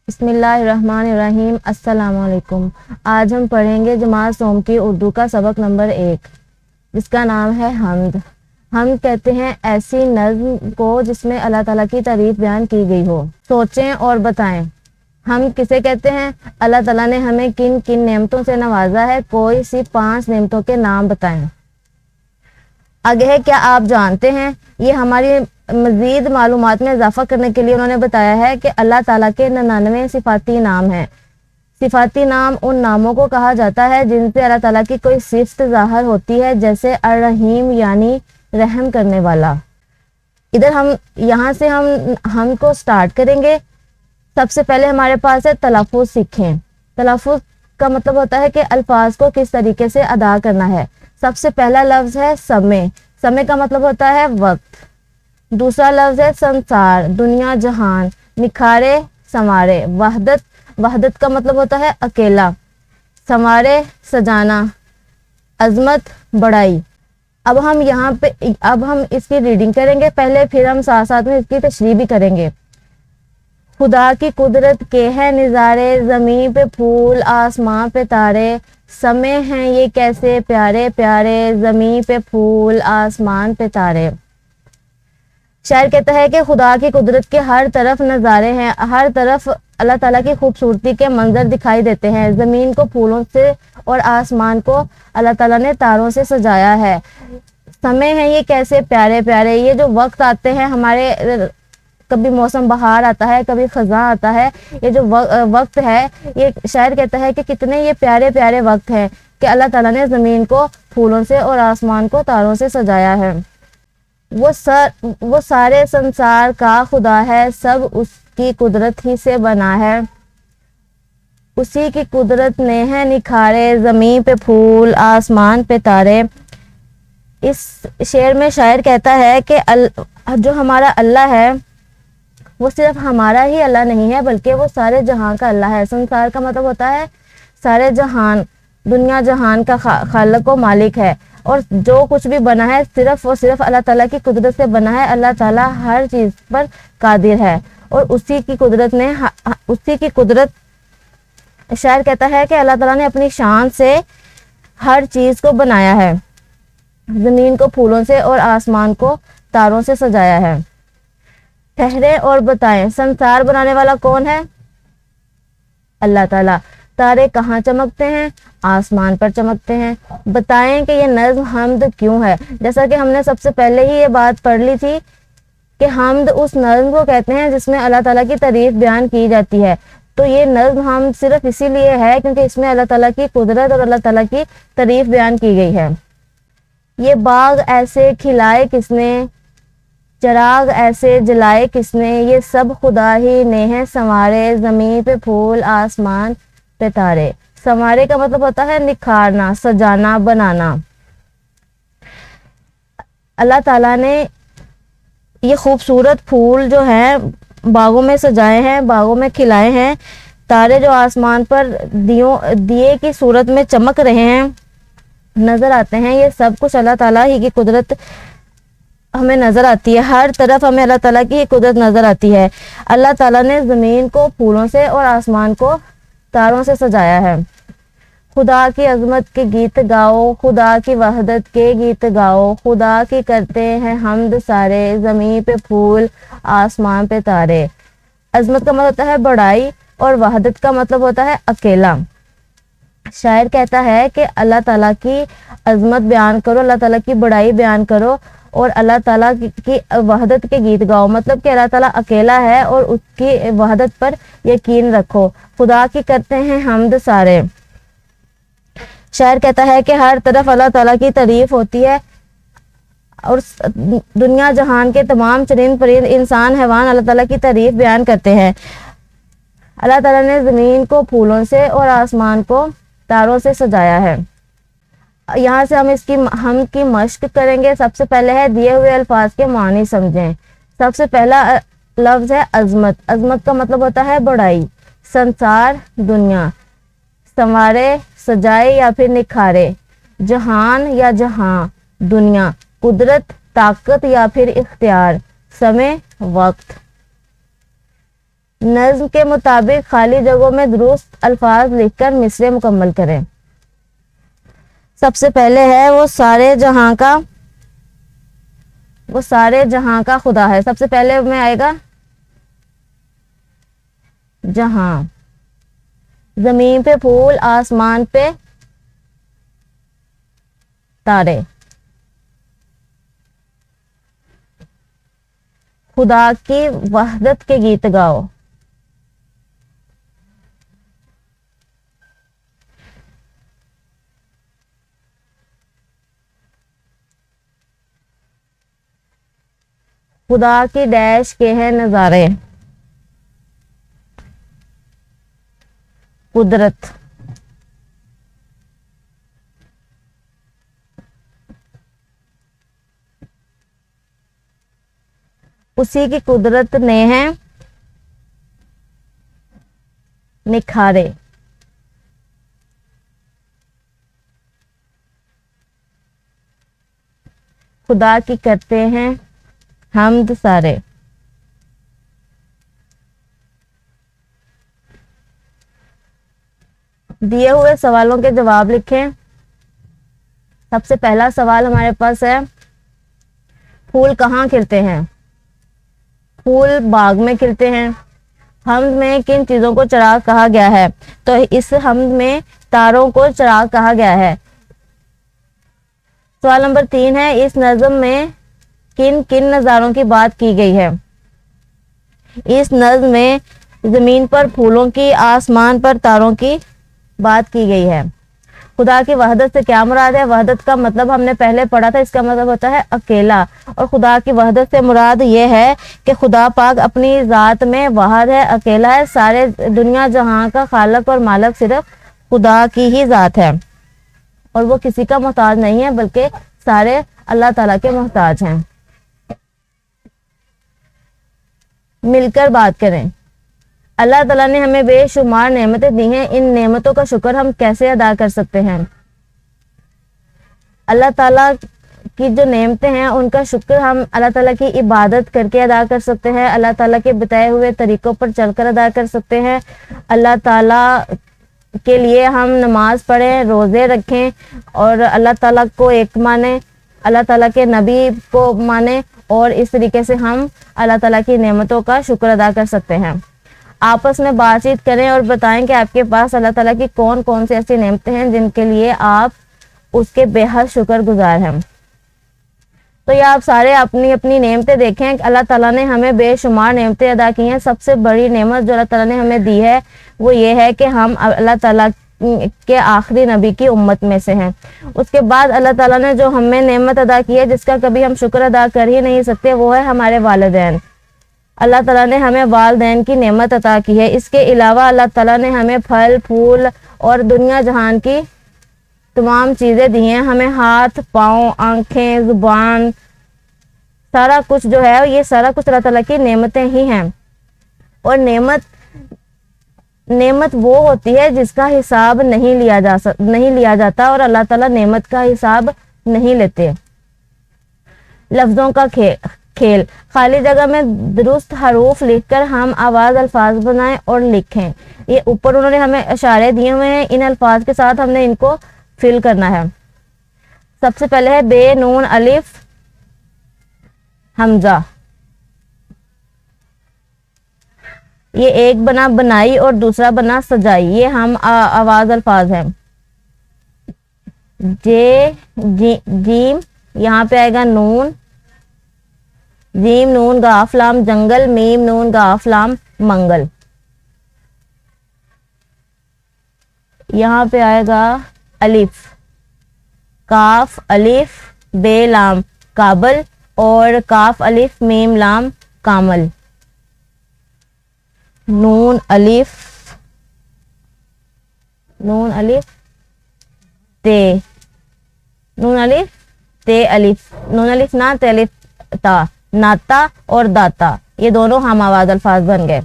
بسم اللہ الرحمن الرحیم۔ السلام علیکم۔ آج ہم پڑھیں گے جماعت سوم کی اردو کا سبق نمبر 1، جس کا نام ہے حمد۔ حمد کہتے ہیں ایسی نظم کو جس میں اللہ تعالیٰ کی تعریف بیان کی گئی ہو۔ سوچیں اور بتائیں، ہم کسے کہتے ہیں؟ اللہ تعالیٰ نے ہمیں کن کن نعمتوں سے نوازا ہے، کوئی سی 5 نعمتوں کے نام بتائیں۔ آگے ہے، کیا آپ جانتے ہیں؟ یہ ہماری مزید معلومات میں اضافہ کرنے کے لیے انہوں نے بتایا ہے کہ اللہ تعالیٰ کے 99 صفاتی نام ہیں۔ صفاتی نام ان ناموں کو کہا جاتا ہے جن سے اللہ تعالیٰ کی کوئی صفت ظاہر ہوتی ہے، جیسے الرحیم یعنی رحم کرنے والا۔ ادھر یہاں سے ہم کو سٹارٹ کریں گے۔ سب سے پہلے ہمارے پاس ہے تلفظ سیکھیں۔ تلفظ کا مطلب ہوتا ہے کہ الفاظ کو کس طریقے سے ادا کرنا ہے۔ سب سے پہلا لفظ ہے سمے۔ سمے کا مطلب ہوتا ہے وقت۔ دوسرا لفظ ہے سنسار، دنیا جہان۔ نکھارے، سنوارے۔ وحدت کا مطلب ہوتا ہے اکیلا۔ سنوارے، سجانا۔ عظمت، بڑائی۔ اب ہم اس کی ریڈنگ کریں گے پہلے، پھر ہم ساتھ ساتھ میں اس کی تشریح بھی کریں گے۔ خدا کی قدرت کے ہے نظارے، زمین پہ پھول آسمان پہ تارے، سمے ہیں یہ کیسے پیارے پیارے، زمین پہ پھول آسمان پہ تارے۔ شاعر کہتا ہے کہ خدا کی قدرت کے ہر طرف نظارے ہیں، ہر طرف اللہ تعالیٰ کی خوبصورتی کے منظر دکھائی دیتے ہیں۔ زمین کو پھولوں سے اور آسمان کو اللہ تعالیٰ نے تاروں سے سجایا ہے۔ سمے ہیں یہ کیسے پیارے پیارے، یہ جو وقت آتے ہیں ہمارے، کبھی موسم بہار آتا ہے، کبھی خزاں آتا ہے، یہ جو وقت ہے، یہ شاعر کہتا ہے کہ کتنے یہ پیارے پیارے وقت ہیں کہ اللہ تعالیٰ نے زمین کو پھولوں سے اور آسمان کو تاروں سے سجایا ہے۔ وہ سارے سنسار کا خدا ہے، سب اس کی قدرت ہی سے بنا ہے، اسی کی قدرت نے ہے نکھارے، زمین پہ پھول آسمان پہ تارے۔ اس شعر میں شاعر کہتا ہے کہ جو ہمارا اللہ ہے وہ صرف ہمارا ہی اللہ نہیں ہے، بلکہ وہ سارے جہاں کا اللہ ہے۔ سنسار کا مطلب ہوتا ہے سارے جہان، دنیا جہان کا خالق و مالک ہے، اور جو کچھ بھی بنا ہے صرف اور صرف اللہ تعالیٰ کی قدرت سے بنا ہے۔ اللہ تعالیٰ ہر چیز پر قادر ہے، اور اسی کی قدرت شاعر کہتا ہے کہ اللہ تعالیٰ نے اپنی شان سے ہر چیز کو بنایا ہے، زمین کو پھولوں سے اور آسمان کو تاروں سے سجایا ہے۔ ٹھہرے اور بتائیں، سنسار بنانے والا کون ہے؟ اللہ تعالیٰ۔ تارے کہاں چمکتے ہیں؟ آسمان پر چمکتے ہیں۔ بتائیں کہ یہ نظم حمد کیوں ہے؟ جیسا کہ ہم نے سب سے پہلے ہی یہ بات پڑھ لی تھی کہ حمد اس نظم کو کہتے ہیں جس میں اللہ تعالیٰ کی تعریف بیان کی جاتی ہے۔ تو یہ نظم حمد صرف اسی لیے ہے کیونکہ اس میں اللہ تعالیٰ کی قدرت اور اللہ تعالیٰ کی تعریف بیان کی گئی ہے۔ یہ باغ ایسے کھلائے کس نے، چراغ ایسے جلائے کس نے، یہ سب خدا ہی نے ہے سنوارے، زمین پہ پھول آسمان پہ تارے۔ سنوارے کا مطلب ہوتا ہے نکھارنا، سجانا، بنانا۔ اللہ تعالیٰ نے یہ خوبصورت پھول جو ہیں باغوں میں سجائے ہیں، باغوں میں کھلائے ہیں۔ تارے جو آسمان پر دیے کی صورت میں چمک رہے ہیں، نظر آتے ہیں، یہ سب کچھ اللہ تعالیٰ ہی کی قدرت ہمیں نظر آتی ہے۔ ہر طرف ہمیں اللہ تعالیٰ کی قدرت نظر آتی ہے۔ اللہ تعالیٰ نے زمین کو پھولوں سے اور آسمان کو تاروں سے سجایا ہے۔ خدا کی عظمت کے گیت گاؤ، خدا کی وحدت کے گیت گاؤ، خدا کی کرتے ہیں حمد سارے، زمین پہ پھول آسمان پہ تارے۔ عظمت کا مطلب ہوتا ہے بڑائی، اور وحدت کا مطلب ہوتا ہے اکیلا۔ شاعر کہتا ہے کہ اللہ تعالیٰ کی عظمت بیان کرو، اللہ تعالیٰ کی بڑائی بیان کرو، اور اللہ تعالیٰ کی وحدت کے گیت گاؤ، مطلب کہ اللہ تعالیٰ اکیلا ہے اور اس کی وحدت پر یقین رکھو۔ خدا کی کرتے ہیں حمد سارے۔ شاعر کہتا ہے کہ ہر طرف اللہ تعالیٰ کی تعریف ہوتی ہے، اور دنیا جہان کے تمام چرند پرند انسان حیوان اللہ تعالیٰ کی تعریف بیان کرتے ہیں۔ اللہ تعالیٰ نے زمین کو پھولوں سے اور آسمان کو تاروں سے سجایا ہے۔ یہاں سے ہم کی مشق کریں گے۔ سب سے پہلے ہے دیے ہوئے الفاظ کے معنی سمجھیں۔ سب سے پہلا لفظ ہے عظمت۔ عظمت کا مطلب ہوتا ہے بڑائی۔ سنسار، دنیا۔ سنوارے، سجائے یا پھر نکھارے۔ جہان یا جہاں، دنیا۔ قدرت، طاقت یا پھر اختیار۔ سمے، وقت۔ نظم کے مطابق خالی جگہوں میں درست الفاظ لکھ کر مصرع مکمل کریں۔ سب سے پہلے ہے وہ سارے جہاں کا خدا ہے۔ سب سے پہلے میں آئے گا جہاں، زمین پہ پھول، آسمان پہ تارے، خدا کی وحدت کے گیت گاؤ، خدا کی ڈیش کے ہیں نظارے، قدرت، اسی کی قدرت نے ہیں نکھارے، خدا کی کرتے ہیں حمد سارے۔ دیے ہوئے سوالوں کے جواب لکھیں۔ سب سے پہلا سوال ہمارے پاس ہے، پھول کہاں کھلتے ہیں؟ پھول باغ میں کھلتے ہیں۔ حمد میں کن چیزوں کو چراغ کہا گیا ہے؟ تو اس حمد میں تاروں کو چراغ کہا گیا ہے۔ سوال نمبر 3 ہے، اس نظم میں کن کن نظاروں کی بات کی گئی ہے؟ اس نظم میں زمین پر پھولوں کی، آسمان پر تاروں کی بات کی گئی ہے۔ خدا کی وحدت سے کیا مراد ہے؟ وحدت کا مطلب ہم نے پہلے پڑھا تھا، اس کا مطلب ہوتا ہے اکیلا، اور خدا کی وحدت سے مراد یہ ہے کہ خدا پاک اپنی ذات میں واحد ہے، اکیلا ہے۔ سارے دنیا جہاں کا خالق اور مالک صرف خدا کی ہی ذات ہے، اور وہ کسی کا محتاج نہیں ہے، بلکہ سارے اللہ تعالیٰ کے محتاج ہیں۔ مل کر بات کریں۔ اللہ تعالیٰ نے ہمیں بے شمار نعمتیں دی ہیں، ان نعمتوں کا شکر ہم کیسے ادا کر سکتے ہیں؟ اللہ تعالیٰ کی جو نعمتیں ہیں ان کا شکر ہم اللہ تعالیٰ کی عبادت کر کے ادا کر سکتے ہیں، اللہ تعالیٰ کے بتائے ہوئے طریقوں پر چل کر ادا کر سکتے ہیں۔ اللہ تعالیٰ کے لیے ہم نماز پڑھیں، روزے رکھیں، اور اللہ تعالیٰ کو ایک مانیں، اللہ تعالیٰ کے نبی کو مانیں، اور اس طریقے سے ہم اللہ تعالیٰ کی نعمتوں کا شکر ادا کر سکتے ہیں۔ آپس میں بات چیت کریں اور بتائیں کہ آپ کے پاس اللہ تعالیٰ کی کون کون سی ایسی نعمتیں ہیں جن کے لیے آپ اس کے بے حد شکر گزار ہیں۔ تو یہ آپ سارے اپنی اپنی نعمتیں دیکھیں، اللہ تعالیٰ نے ہمیں بے شمار نعمتیں ادا کی ہیں۔ سب سے بڑی نعمت جو اللہ تعالیٰ نے ہمیں دی ہے وہ یہ ہے کہ ہم اللہ تعالیٰ کے آخری نبی کی امت میں سے ہیں۔ اس کے بعد اللہ تعالیٰ نے جو ہمیں نعمت ادا کی ہے جس کا کبھی ہم شکر ادا کر ہی نہیں سکتے، وہ ہے ہمارے والدین۔ اللہ تعالیٰ نے ہمیں والدین کی نعمت عطا کی ہے۔ اس کے علاوہ اللہ تعالیٰ نے ہمیں پھل پھول اور دنیا جہان کی تمام چیزیں دی ہیں۔ ہمیں ہاتھ، پاؤں، آنکھیں، زبان، سارا کچھ جو ہے یہ سارا کچھ اللہ تعالیٰ کی نعمتیں ہی ہیں۔ اور نعمت وہ ہوتی ہے جس کا حساب نہیں لیا جاتا، اور اللہ تعالیٰ نعمت کا حساب نہیں لیتے۔ لفظوں کا کھیل، خالی جگہ میں درست حروف لکھ کر ہم آواز الفاظ بنائیں اور لکھیں۔ یہ اوپر انہوں نے ہمیں اشارے دیے ہوئے ہیں، ان الفاظ کے ساتھ ہم نے ان کو فل کرنا ہے۔ سب سے پہلے ہے بے، نون، الف، حمزہ۔ یہ ایک بنا بنائی اور دوسرا بنا سجائی، یہ ہم آواز الفاظ ہیں۔ جیم، یہاں پہ آئے گا نون، جیم نون گاف لام جنگل، میم نون گاف لام منگل۔ یہاں پہ آئے گا الف، کاف الف بے لام کابل، اور کاف الف میم لام کامل۔ نون الف تے، نون الف تے الف، نون الف نا تے الف تا، ناتا اور داتا، یہ دونوں ہم آواز الفاظ بن گئے۔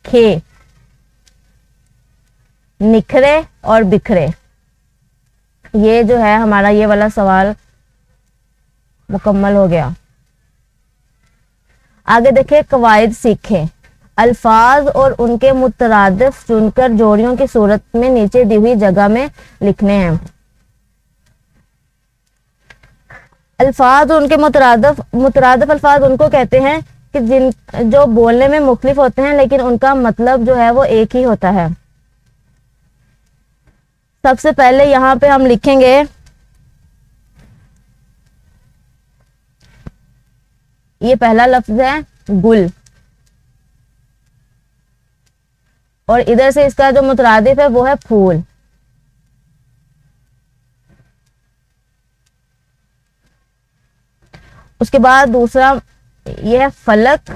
کھے، نکھرے اور بکھرے۔ یہ جو ہے ہمارا یہ والا سوال مکمل ہو گیا۔ آگے دیکھیں قواعد سیکھیں. الفاظ اور ان کے مترادف چن کر جوڑیوں کی صورت میں نیچے دی ہوئی جگہ میں لکھنے ہیں. الفاظ اور ان کے مترادف الفاظ ان کو کہتے ہیں کہ جو بولنے میں مختلف ہوتے ہیں لیکن ان کا مطلب جو ہے وہ ایک ہی ہوتا ہے. سب سے پہلے یہاں پہ ہم لکھیں گے یہ پہلا لفظ ہے گل, اور ادھر سے اس کا جو مترادف ہے وہ ہے پھول. اس کے بعد دوسرا یہ ہے فلک,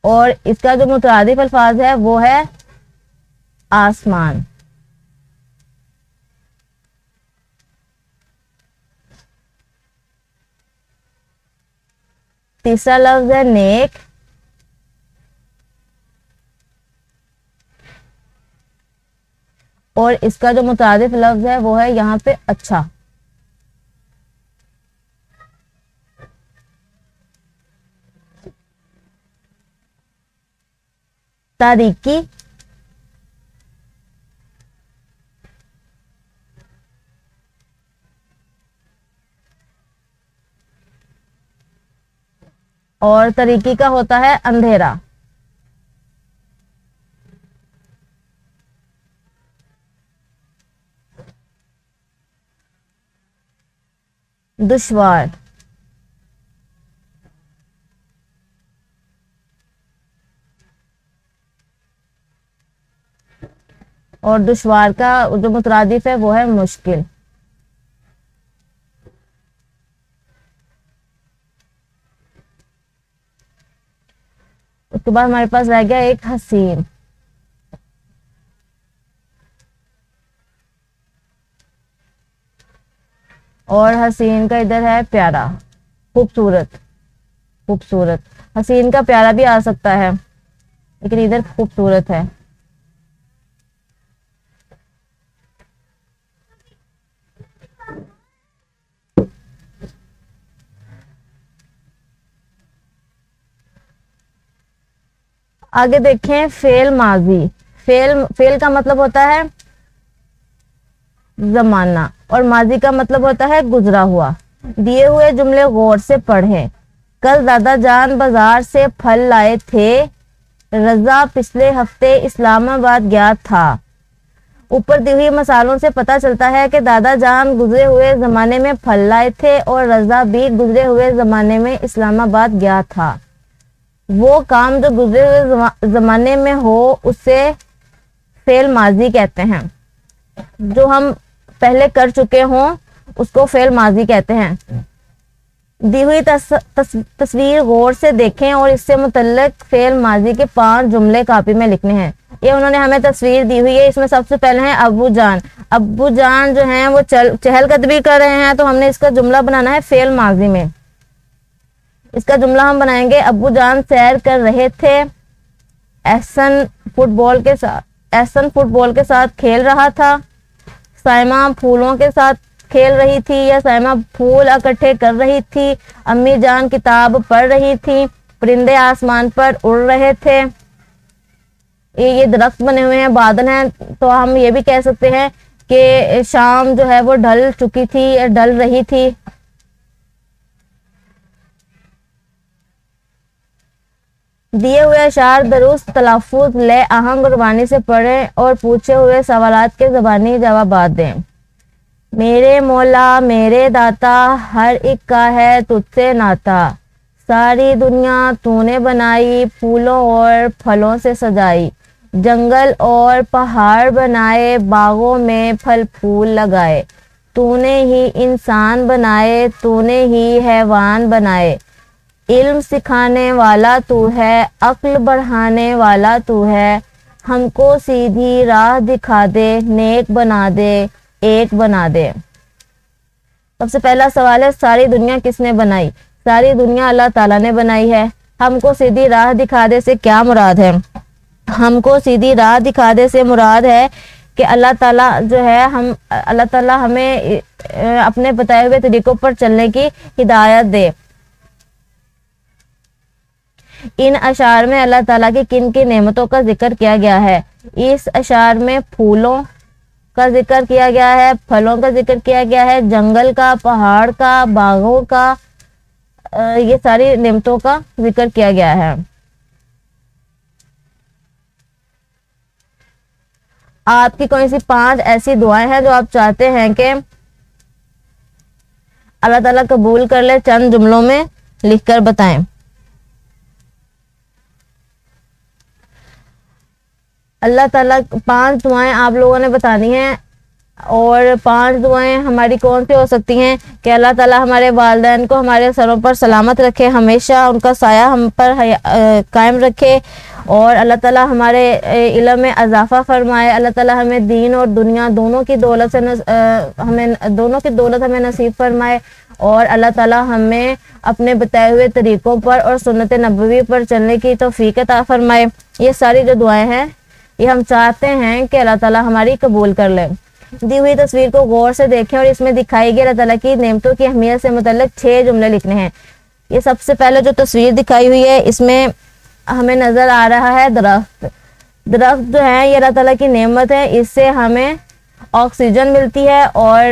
اور اس کا جو مترادف الفاظ ہے وہ ہے آسمان. تیسرا لفظ ہے نیک, اور اس کا جو مترادف لفظ ہے وہ ہے یہاں پہ اچھا. تاریکی, اور تاریکی کا ہوتا ہے اندھیرا. دشوار, اور دشوار کا جو مترادف ہے وہ ہے مشکل. اس کے بعد ہمارے پاس رہ گیا ایک حسین. اور حسین کا ادھر ہے پیارا, خوبصورت. حسین کا پیارا بھی آ سکتا ہے لیکن ادھر خوبصورت ہے. آگے دیکھیں فعل ماضی. فعل کا مطلب ہوتا ہے زمانہ, اور ماضی کا مطلب ہوتا ہے گزرا ہوا. دیے ہوئے جملے غور سے پڑھیں. کل دادا جان بازار سے پھل لائے تھے, رضا پچھلے ہفتے اسلام آباد گیا تھا. اوپر دی ہوئی مثالوں سے پتہ چلتا ہے کہ دادا جان گزرے ہوئے زمانے میں پھل لائے تھے اور رضا بھی گزرے ہوئے زمانے میں اسلام آباد گیا تھا. وہ کام جو گزرے ہوئے زمانے میں ہو اسے فعل ماضی کہتے ہیں. جو ہم پہلے کر چکے ہوں اس کو فعل ماضی کہتے ہیں. دی ہوئی تصویر غور سے دیکھیں اور اس سے متعلق فعل ماضی کے 5 جملے کاپی میں لکھنے ہیں. یہ انہوں نے ہمیں تصویر دی ہوئی ہے. اس میں سب سے پہلے ہیں ابو جان. ابو جان جو ہیں وہ چہل قدمی کر رہے ہیں, تو ہم نے اس کا جملہ بنانا ہے فعل ماضی میں. اس کا جملہ ہم بنائیں گے ابو جان سیر کر رہے تھے, احسن فٹ بال کے ساتھ کھیل رہا تھا, سائمہ پھولوں کے ساتھ کھیل رہی تھی یا سائمہ پھول اکٹھے کر رہی تھی, امی جان کتاب پڑھ رہی تھی, پرندے آسمان پر اڑ رہے تھے. یہ درخت بنے ہوئے ہیں, بادل ہیں, تو ہم یہ بھی کہہ سکتے ہیں کہ شام جو ہے وہ ڈھل چکی تھی یا ڈل رہی تھی. دیے ہوئے اشعار درست تلفظ لے آہنگ اور بانی سے پڑھیں اور پوچھے ہوئے سوالات کے زبانی جوابات دیں. میرے مولا میرے داتا ہر ایک کا ہے تجھ سے ناتا, ساری دنیا تو نے بنائی پھولوں اور پھلوں سے سجائی, جنگل اور پہاڑ بنائے باغوں میں پھل پھول لگائے, تو نے ہی انسان بنائے تو نے ہی حیوان بنائے, علم سکھانے والا تو ہے عقل بڑھانے والا تو ہے, ہم کو سیدھی راہ دکھا دے نیک بنا دے ایک بنا دے. سب سے پہلا سوال ہے ساری دنیا کس نے بنائی؟ ساری دنیا اللہ تعالیٰ نے بنائی ہے. ہم کو سیدھی راہ دکھا دے سے کیا مراد ہے؟ ہم کو سیدھی راہ دکھا دے سے مراد ہے کہ اللہ تعالیٰ جو ہے اللہ تعالیٰ ہمیں اپنے بتائے ہوئے طریقوں پر چلنے کی ہدایت دے۔ ان اشعار میں اللہ تعالیٰ کی کن کی نعمتوں کا ذکر کیا گیا ہے؟ اس اشعار میں پھولوں کا ذکر کیا گیا ہے، پھلوں کا ذکر کیا گیا ہے، جنگل کا، پہاڑ کا، باغوں کا، یہ ساری نعمتوں کا ذکر کیا گیا ہے۔ آپ کی کوئی سی 5 ایسی دعائیں ہیں جو آپ چاہتے ہیں کہ اللہ تعالیٰ قبول کر لے، چند جملوں میں لکھ کر بتائیں۔ اللہ تعالیٰ 5 دعائیں آپ لوگوں نے بتانی ہیں، اور 5 دعائیں ہماری کون سی ہو سکتی ہیں کہ اللہ تعالیٰ ہمارے والدین کو ہمارے سروں پر سلامت رکھے، ہمیشہ ان کا سایہ ہم پر قائم رکھے، اور اللہ تعالیٰ ہمارے علم میں اضافہ فرمائے، اللہ تعالیٰ ہمیں دین اور دنیا دونوں کی دولت ہمیں نصیب فرمائے، اور اللہ تعالیٰ ہمیں اپنے بتائے ہوئے طریقوں پر اور سنت نبوی پر چلنے کی توفیق عطا فرمائے۔ یہ ساری جو دعائیں ہیں یہ ہم چاہتے ہیں کہ اللہ تعالیٰ ہماری قبول کر لے۔ دی ہوئی تصویر کو غور سے دیکھیں اور اس میں دکھائی گئی اللہ تعالیٰ کی نعمتوں کی اہمیت سے متعلق 6 جملے لکھنے ہیں۔ یہ سب سے پہلے جو تصویر دکھائی ہوئی ہے اس میں ہمیں نظر آ رہا ہے درخت۔ درخت جو ہے یہ اللہ تعالیٰ کی نعمت ہے، اس سے ہمیں آکسیجن ملتی ہے اور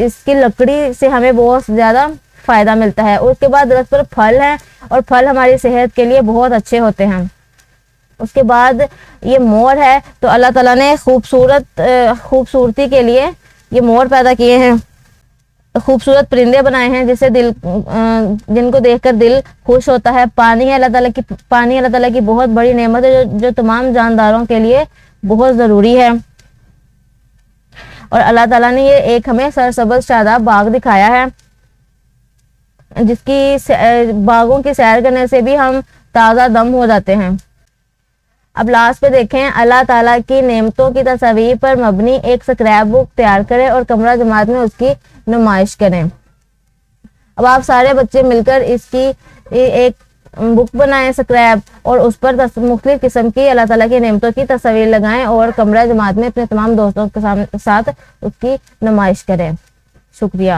اس کی لکڑی سے ہمیں بہت زیادہ فائدہ ملتا ہے۔ اس کے بعد درخت پر پھل ہیں اور پھل ہماری صحت کے لیے بہت اچھے ہوتے ہیں۔ اس کے بعد یہ مور ہے، تو اللہ تعالیٰ نے خوبصورتی کے لیے یہ مور پیدا کیے ہیں، خوبصورت پرندے بنائے ہیں جن کو دیکھ کر دل خوش ہوتا ہے۔ پانی ہے اللہ تعالیٰ کی بہت بڑی نعمت ہے جو تمام جانداروں کے لیے بہت ضروری ہے، اور اللہ تعالیٰ نے یہ ایک ہمیں سرسبز شاداب باغ دکھایا ہے، جس کی باغوں کی سیر کرنے سے بھی ہم تازہ دم ہو جاتے ہیں۔ اب لاسٹ پہ دیکھیں، اللہ تعالیٰ کی نعمتوں کی تصاویر پر مبنی ایک سکریپ بک تیار کریں اور کمرہ جماعت میں اس کی نمائش کریں۔ اب آپ سارے بچے مل کر اس کی ایک بک بنائیں سکریپ، اور اس پر مختلف قسم کی اللہ تعالیٰ کی نعمتوں کی تصاویر لگائیں اور کمرہ جماعت میں اپنے تمام دوستوں کے ساتھ اس کی نمائش کریں۔ شکریہ۔